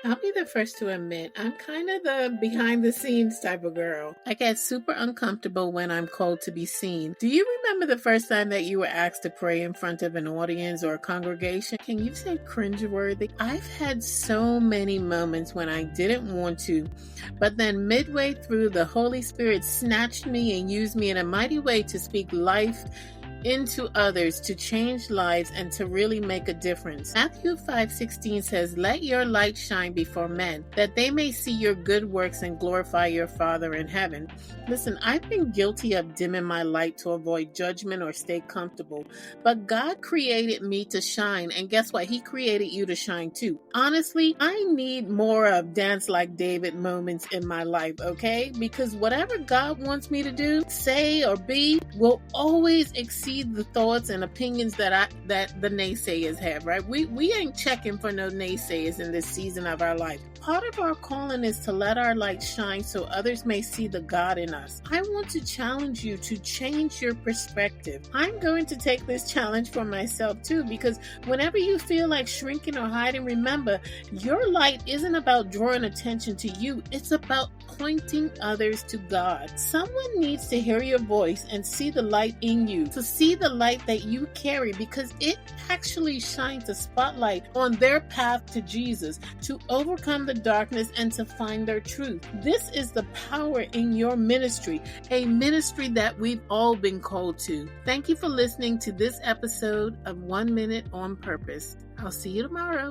I'll be the first to admit, I'm kind of the behind the scenes type of girl. I get super uncomfortable when I'm called to be seen. Do you remember the first time that you were asked to pray in front of an audience or a congregation? Can you say cringeworthy? I've had so many moments when I didn't want to, but then midway through, the Holy Spirit snatched me and used me in a mighty way to speak life into others, to change lives, and to really make a difference. Matthew 5:16 says, "Let your light shine before men, that they may see your good works and glorify your Father in heaven." Listen, I've been guilty of dimming my light to avoid judgment or stay comfortable, but God created me to shine, and guess what? He created you to shine too. Honestly, I need more of dance like David moments in my life, okay? Because whatever God wants me to do, say, or be will always exceed the thoughts and opinions that the naysayers have, right? We ain't checking for no naysayers in this season of our life. Part of our calling is to let our light shine so others may see the God in us. I want to challenge you to change your perspective. I'm going to take this challenge for myself too, because whenever you feel like shrinking or hiding, remember, your light isn't about drawing attention to you. It's about pointing others to God. Someone needs to hear your voice and see the light in you, to see the light that you carry, because it actually shines a spotlight on their path to Jesus, to overcome the darkness and to find their truth. This is the power in your ministry, a ministry that we've all been called to. Thank you for listening to this episode of 1 Minute on Purpose. I'll see you tomorrow.